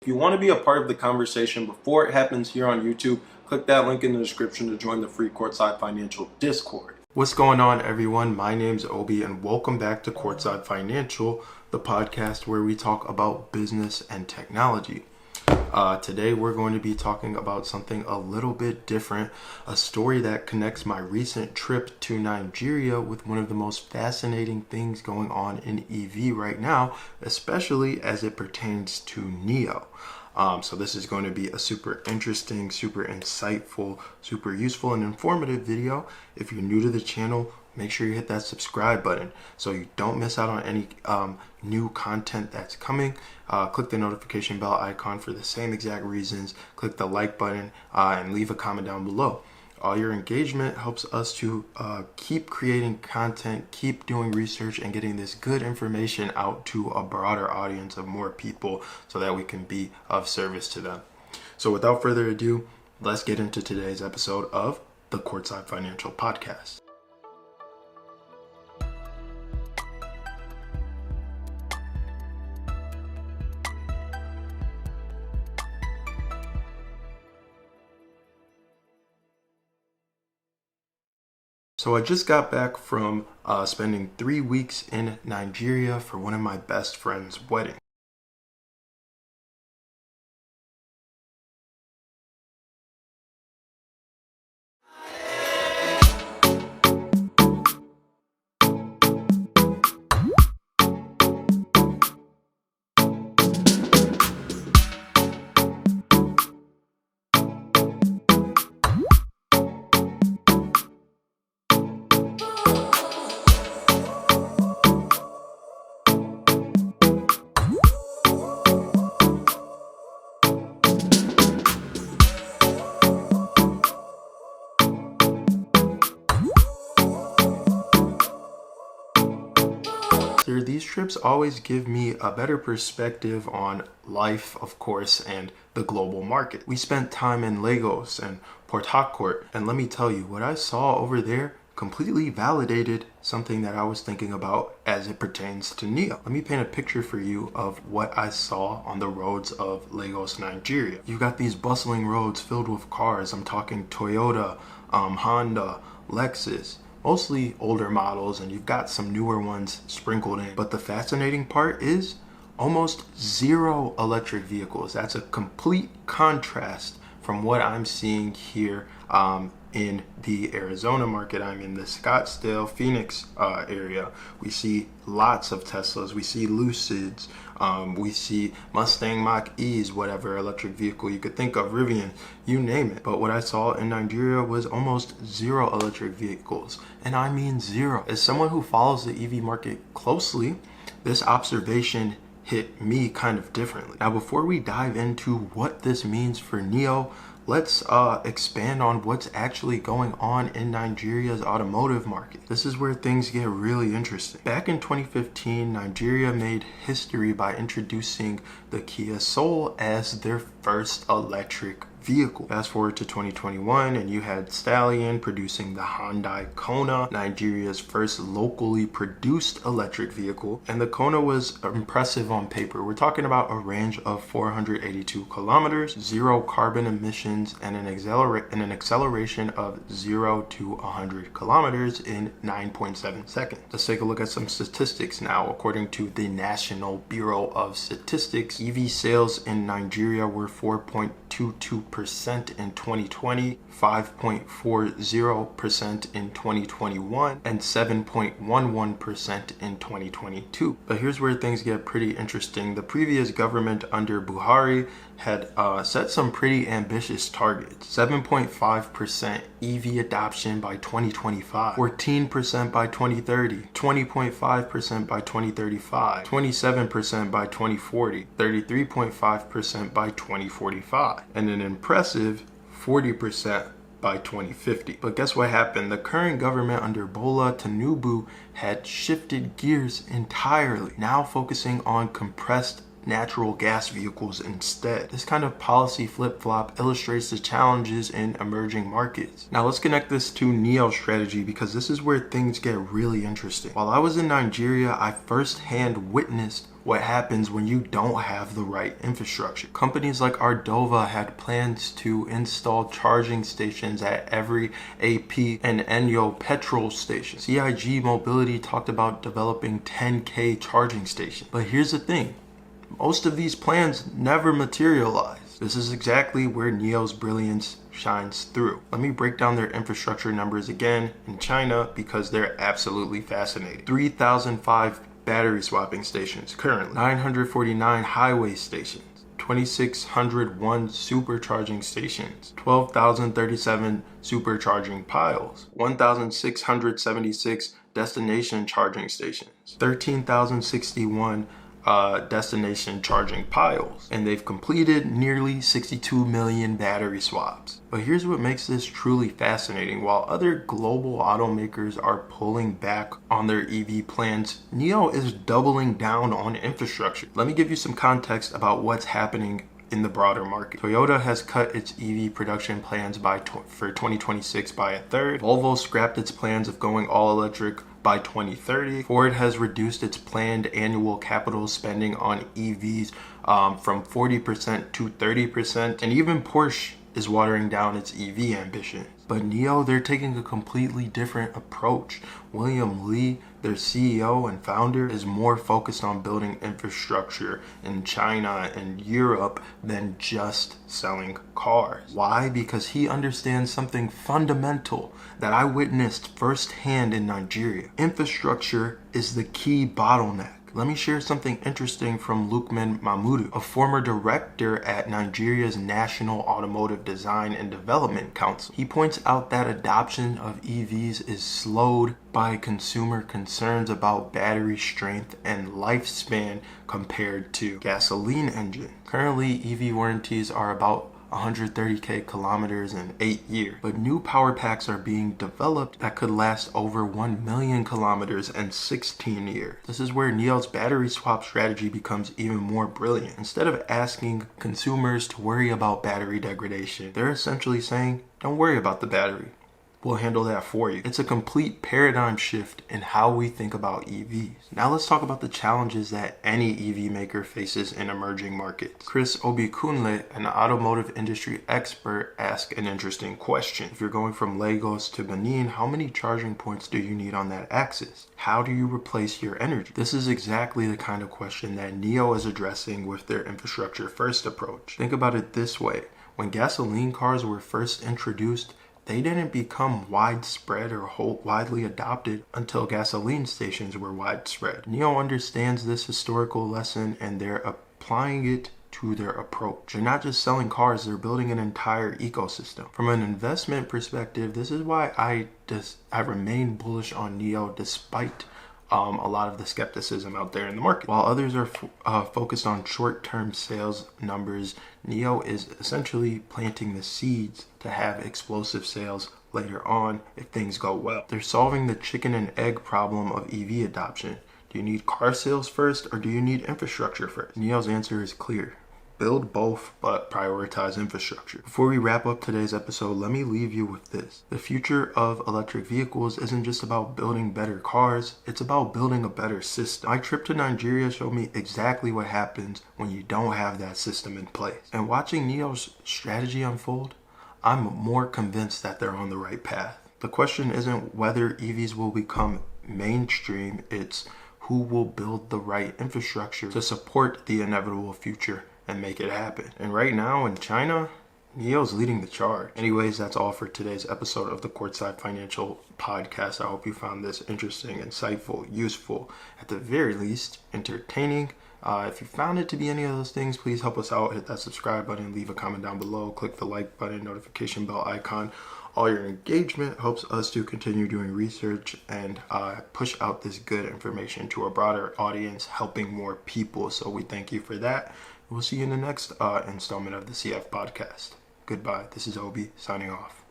If you want to be a part of the conversation before it happens here on YouTube, click that link in the description to join the free Courtside Financial Discord. What's going on, everyone? My name's Obi, and welcome back to Courtside Financial, the podcast where we talk about business and technology. Today we're going to be talking about something a little bit different, a story that connects my recent trip to Nigeria with one of the most fascinating things going on in EV right now, especially as it pertains to NIO. So this is going to be a super interesting, super insightful, super useful and informative video. If you're new to the channel, make sure you hit that subscribe button so you don't miss out on any new content that's coming. Click the notification bell icon for the same exact reasons. Click the like button and leave a comment down below. All your engagement helps us to keep creating content, keep doing research, and getting this good information out to a broader audience of more people so that we can be of service to them. So without further ado, let's get into today's episode of the Courtside Financial Podcast. So I just got back from spending 3 weeks in Nigeria for one of my best friend's wedding. These trips always give me a better perspective on life, of course, and the global market. We spent time in Lagos and Port Harcourt, and let me tell you, what I saw over there completely validated something that I was thinking about as it pertains to NIO. Let me paint a picture for you of what I saw on the roads of Lagos, Nigeria. You got these bustling roads filled with cars. I'm talking Toyota, Honda, Lexus. Mostly older models, and you've got some newer ones sprinkled in. But the fascinating part is almost zero electric vehicles. That's a complete contrast from what I'm seeing here in the Arizona market. I'm in the Scottsdale, Phoenix area. We see lots of Teslas. We see Lucids. We see Mustang Mach-E's, whatever electric vehicle you could think of, Rivian, you name it. But what I saw in Nigeria was almost zero electric vehicles. And I mean zero. As someone who follows the EV market closely, this observation hit me kind of differently. Now, before we dive into what this means for NIO, let's expand on what's actually going on in Nigeria's automotive market. This is where things get really interesting. Back in 2015, Nigeria made history by introducing the Kia Soul as their first electric vehicle. Fast forward to 2021 and you had Stallion producing the Hyundai Kona, Nigeria's first locally produced electric vehicle, and the Kona was impressive on paper. We're talking about a range of 482 kilometers, zero carbon emissions, and an acceleration of 0 to 100 kilometers in 9.7 seconds. Let's take a look at some statistics now. According to the National Bureau of Statistics, EV sales in Nigeria were 4.22% in 2020, 5.40% in 2021, and 7.11% in 2022. But here's where things get pretty interesting. The previous government under Buhari had set some pretty ambitious targets. 7.5% EV adoption by 2025, 14% by 2030, 20.5% by 2035, 27% by 2040, 33.5% by 2045, and an impressive 40% by 2050. But guess what happened? The current government under Bola Tinubu had shifted gears entirely, now focusing on compressed natural gas vehicles instead. This kind of policy flip-flop illustrates the challenges in emerging markets. Now let's connect this to NIO's strategy, because this is where things get really interesting. While I was in Nigeria, I firsthand witnessed what happens when you don't have the right infrastructure. Companies like Ardova had plans to install charging stations at every AP and NIO petrol station. CIG Mobility talked about developing 10K charging stations. But here's the thing, most of these plans never materialize. This is exactly where NIO's brilliance shines through. Let me break down their infrastructure numbers again in China, because they're absolutely fascinating. 3,005 battery swapping stations currently, 949 highway stations, 2,601 supercharging stations, 12,037 supercharging piles, 1,676 destination charging stations, 13,061 destination charging piles, and they've completed nearly 62 million battery swaps. But here's what makes this truly fascinating. While other global automakers are pulling back on their EV plans, NIO is doubling down on infrastructure. Let me give you some context about what's happening in the broader market. Toyota has cut its EV production plans for 2026 by a third. Volvo scrapped its plans of going all electric by 2030. Ford has reduced its planned annual capital spending on EVs from 40% to 30%. And even Porsche is watering down its EV ambitions. But NIO, they're taking a completely different approach. William Li, their CEO and founder, is more focused on building infrastructure in China and Europe than just selling cars. Why? Because he understands something fundamental that I witnessed firsthand in Nigeria. Infrastructure is the key bottleneck. Let me share something interesting from Lukman Mahmudu, a former director at Nigeria's National Automotive Design and Development Council. He points out that adoption of EVs is slowed by consumer concerns about battery strength and lifespan compared to gasoline engines. Currently, EV warranties are about 130k kilometers in 8 years, but new power packs are being developed that could last over 1 million kilometers in 16 years. This is where NIO's battery swap strategy becomes even more brilliant. Instead of asking consumers to worry about battery degradation, they're essentially saying, don't worry about the battery. We'll handle that for you. It's a complete paradigm shift in how we think about EVs. Now let's talk about the challenges that any EV maker faces in emerging markets. Chris Obikunle, an automotive industry expert, asked an interesting question. If you're going from Lagos to Benin, how many charging points do you need on that axis? How do you replace your energy? This is exactly the kind of question that NIO is addressing with their infrastructure first approach. Think about it this way. When gasoline cars were first introduced, they didn't become widespread or widely adopted until gasoline stations were widespread. NIO understands this historical lesson, and they're applying it to their approach. They're not just selling cars, they're building an entire ecosystem. From an investment perspective, this is why I remain bullish on NIO despite a lot of the skepticism out there in the market. While others are focused on short-term sales numbers, NIO is essentially planting the seeds to have explosive sales later on if things go well. They're solving the chicken and egg problem of EV adoption. Do you need car sales first, or do you need infrastructure first? NIO's answer is clear. Build both, but prioritize infrastructure. Before we wrap up today's episode, let me leave you with this. The future of electric vehicles isn't just about building better cars, it's about building a better system. My trip to Nigeria showed me exactly what happens when you don't have that system in place. And watching NIO's strategy unfold, I'm more convinced that they're on the right path. The question isn't whether EVs will become mainstream, it's who will build the right infrastructure to support the inevitable future and make it happen. And right now in China, NIO's leading the charge. Anyways, that's all for today's episode of the Courtside Financial Podcast. I hope you found this interesting, insightful, useful, at the very least, entertaining. If you found it to be any of those things, please help us out. Hit that subscribe button, leave a comment down below, click the like button, notification bell icon. All your engagement helps us to continue doing research and push out this good information to a broader audience, helping more people. So we thank you for that. We'll see you in the next installment of the CF Podcast. Goodbye. This is Obi signing off.